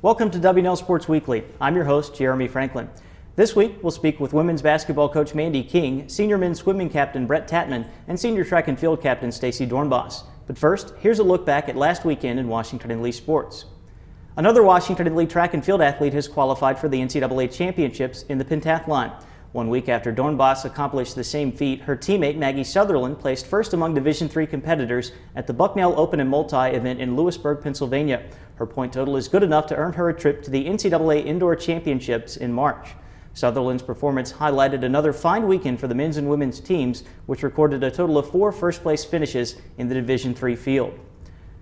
Welcome to WNL Sports Weekly. I'm your host, Jeremy Franklin. This week, we'll speak with women's basketball coach Mandy King, senior men's swimming captain Brett Tatman, and senior track and field captain Stacy Doornbos. But first, here's a look back at last weekend in Washington and Lee sports. Another Washington and Lee track and field athlete has qualified for the NCAA championships in the pentathlon. 1 week after Doornbos accomplished the same feat, her teammate Maggie Sutherland placed first among Division III competitors at the Bucknell Open and Multi event in Lewisburg, Pennsylvania. Her point total is good enough to earn her a trip to the NCAA Indoor Championships in March. Sutherland's performance highlighted another fine weekend for the men's and women's teams, which recorded a total of 4 first-place finishes in the Division III field.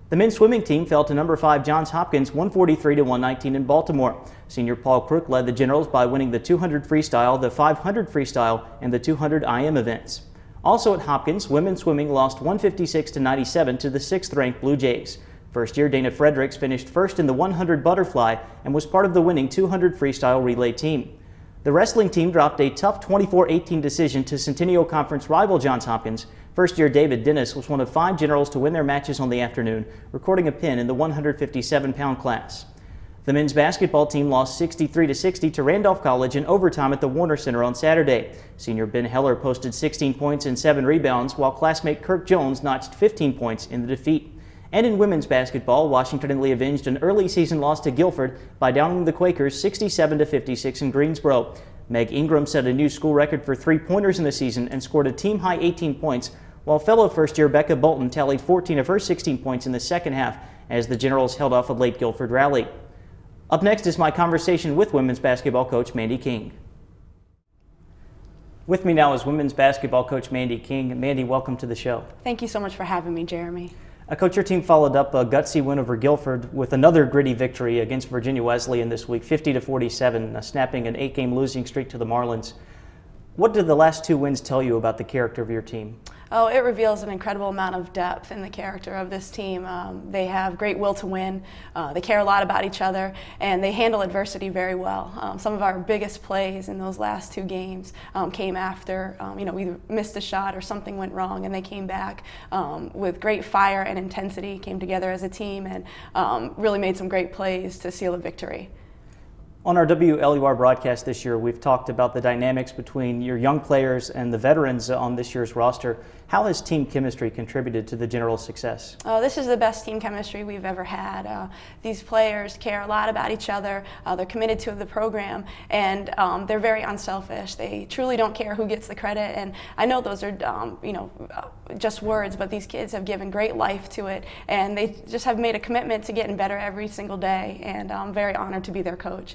The men's swimming team fell to number 5 Johns Hopkins 143-119 in Baltimore. Senior Paul Crook led the Generals by winning the 200 freestyle, the 500 freestyle, and the 200 IM events. Also at Hopkins, women's swimming lost 156-97 to the 6th-ranked Blue Jays. First-year Dana Fredericks finished first in the 100 butterfly and was part of the winning 200 freestyle relay team. The wrestling team dropped a tough 24-18 decision to Centennial Conference rival Johns Hopkins. First-year David Dennis was one of 5 Generals to win their matches on the afternoon, recording a pin in the 157-pound class. The men's basketball team lost 63-60 to Randolph College in overtime at the Warner Center on Saturday. Senior Ben Heller posted 16 points and 7 rebounds, while classmate Kirk Jones notched 15 points in the defeat. And in women's basketball, Washington and Lee avenged an early season loss to Guilford by downing the Quakers 67-56 in Greensboro. Meg Ingram set a new school record for 3-pointers in the season and scored a team-high 18 points, while fellow first-year Becca Bolton tallied 14 of her 16 points in the second half as the Generals held off a late Guilford rally. Up next is my conversation with women's basketball coach Mandy King. With me now is women's basketball coach Mandy King. Mandy, welcome to the show. Thank you so much for having me, Jeremy. Coach, your team followed up a gutsy win over Guilford with another gritty victory against Virginia Wesleyan this week, 50-47, snapping an 8-game losing streak to the Marlins. What did the last 2 wins tell you about the character of your team? Oh, it reveals an incredible amount of depth in the character of this team. They have great will to win. They care a lot about each other, and they handle adversity very well. Some of our biggest plays in those last 2 games came after we missed a shot or something went wrong, and they came back with great fire and intensity, came together as a team, and really made some great plays to seal a victory. On our WLUR broadcast this year, we've talked about the dynamics between your young players and the veterans on this year's roster. How has team chemistry contributed to the General's success? This is the best team chemistry we've ever had. These players care a lot about each other. They're committed to the program, and they're very unselfish. They truly don't care who gets the credit. And I know those are, just words, but these kids have given great life to it, and they just have made a commitment to getting better every single day. And I'm very honored to be their coach.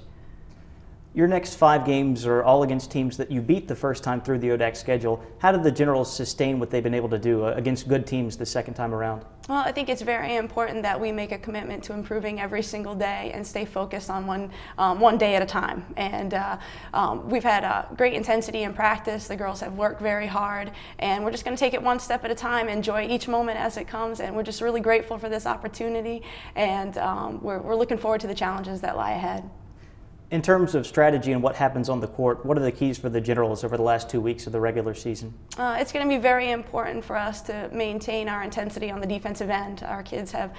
Your next 5 games are all against teams that you beat the first time through the ODAC schedule. How did the Generals sustain what they've been able to do against good teams the second time around? Well, I think it's very important that we make a commitment to improving every single day and stay focused on one day at a time. And we've had great intensity in practice. The girls have worked very hard, and we're just going to take it one step at a time, enjoy each moment as it comes, and we're just really grateful for this opportunity, and we're looking forward to the challenges that lie ahead. In terms of strategy and what happens on the court, what are the keys for the Generals over the last 2 weeks of the regular season? It's going to be very important for us to maintain our intensity on the defensive end. Our kids have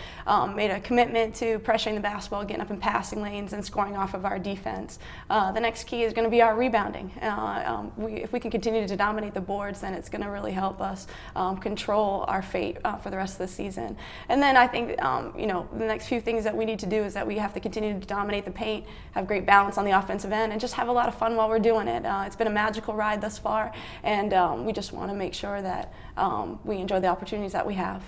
made a commitment to pressuring the basketball, getting up in passing lanes, and scoring off of our defense. The next key is going to be our rebounding. If we can continue to dominate the boards, then it's going to really help us control our fate for the rest of the season. And then I think the next few things that we need to do is that we have to continue to dominate the paint, have great balance on the offensive end, and just have a lot of fun while we're doing it. It's been a magical ride thus far, and we just want to make sure that we enjoy the opportunities that we have.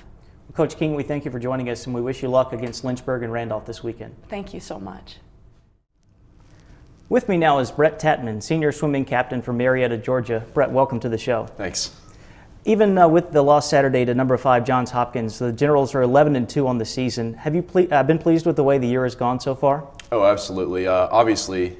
Coach King, we thank you for joining us, and we wish you luck against Lynchburg and Randolph this weekend. Thank you so much. With me now is Brett Tatman, senior swimming captain from Marietta, Georgia. Brett, welcome to the show. Thanks. Even with the loss Saturday to number 5 Johns Hopkins, the Generals are 11-2 on the season. Have you been pleased with the way the year has gone so far? Oh, absolutely. Obviously,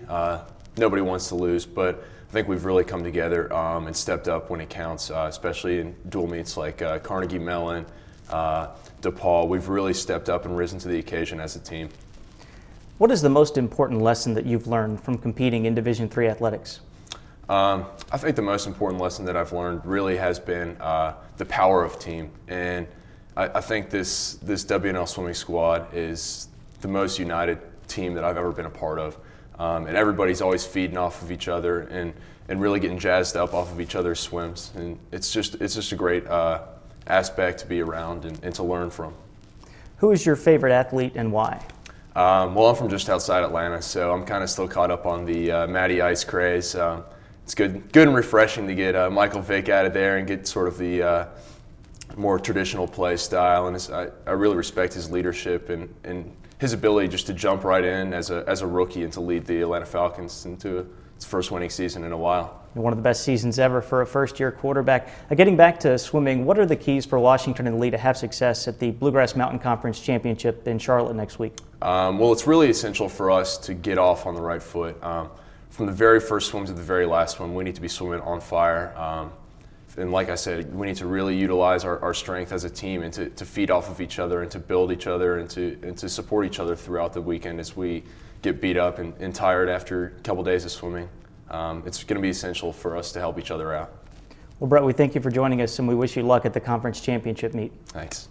nobody wants to lose, but I think we've really come together and stepped up when it counts, especially in dual meets like Carnegie Mellon, DePaul. We've really stepped up and risen to the occasion as a team. What is the most important lesson that you've learned from competing in Division III athletics? I think the most important lesson that I've learned really has been the power of team. And I think this WNL swimming squad is the most united team that I've ever been a part of. And everybody's always feeding off of each other and really getting jazzed up off of each other's swims. And it's just a great aspect to be around and to learn from. Who is your favorite athlete and why? Well, I'm from just outside Atlanta, so I'm kind of still caught up on the Matty Ice craze. It's good and refreshing to get Michael Vick out of there and get sort of the more traditional play style. And I really respect his leadership and his ability just to jump right in as a rookie and to lead the Atlanta Falcons into its first winning season in a while. One of the best seasons ever for a first-year quarterback. Getting back to swimming, what are the keys for Washington and Lee to have success at the Bluegrass Mountain Conference Championship in Charlotte next week? Well, it's really essential for us to get off on the right foot. From the very first swim to the very last one, we need to be swimming on fire. And like I said, we need to really utilize our strength as a team and to feed off of each other and to build each other and to support each other throughout the weekend as we get beat up and tired after a couple days of swimming. It's going to be essential for us to help each other out. Well, Brett, we thank you for joining us, and we wish you luck at the conference championship meet. Thanks.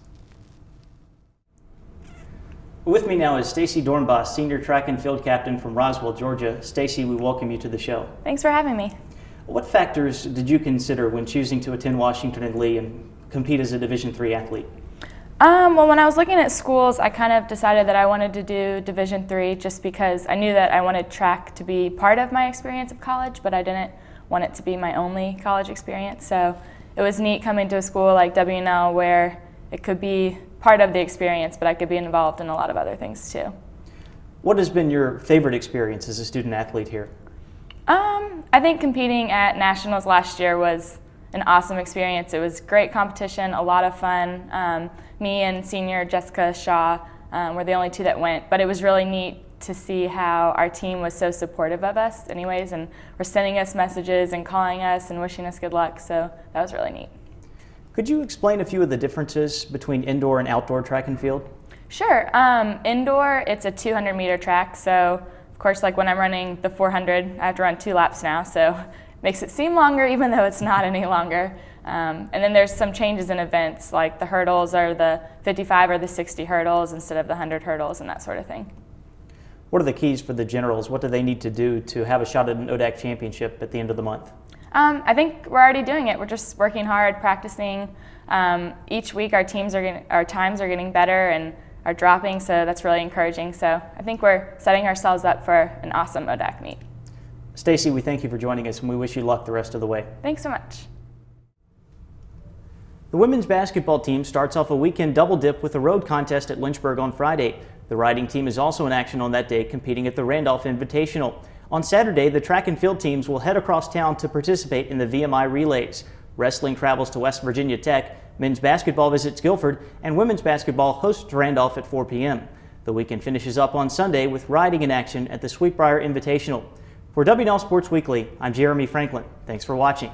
With me now is Stacy Doornbos, senior track and field captain from Roswell, Georgia. Stacy, we welcome you to the show. Thanks for having me. What factors did you consider when choosing to attend Washington and Lee and compete as a Division III athlete? Well, when I was looking at schools, I kind of decided that I wanted to do Division III just because I knew that I wanted track to be part of my experience of college, but I didn't want it to be my only college experience. So it was neat coming to a school like WNL where it could be part of the experience, but I could be involved in a lot of other things too. What has been your favorite experience as a student athlete here? I think competing at Nationals last year was an awesome experience. It was great competition, a lot of fun. Me and senior Jessica Shaw were the only two that went, but it was really neat to see how our team was so supportive of us anyways, and were sending us messages and calling us and wishing us good luck, so that was really neat. Could you explain a few of the differences between indoor and outdoor track and field? Sure. Indoor, it's a 200-meter track, so of course, like when I'm running the 400, I have to run 2 laps now, so it makes it seem longer even though it's not any longer. And then there's some changes in events, like the hurdles are the 55 or the 60 hurdles instead of the 100 hurdles and that sort of thing. What are the keys for the generals? What do they need to do to have a shot at an ODAC championship at the end of the month? I think we're already doing it. We're just working hard, practicing. Each week our times are getting better and are dropping, so that's really encouraging. So I think we're setting ourselves up for an awesome ODAC meet. Stacy, we thank you for joining us, and we wish you luck the rest of the way. Thanks so much. The women's basketball team starts off a weekend double dip with a road contest at Lynchburg on Friday. The riding team is also in action on that day, competing at the Randolph Invitational. On Saturday, the track and field teams will head across town to participate in the VMI relays. Wrestling travels to West Virginia Tech, men's basketball visits Guilford, and women's basketball hosts Randolph at 4 p.m. The weekend finishes up on Sunday with riding in action at the Sweetbriar Invitational. For WNL Sports Weekly, I'm Jeremy Franklin. Thanks for watching.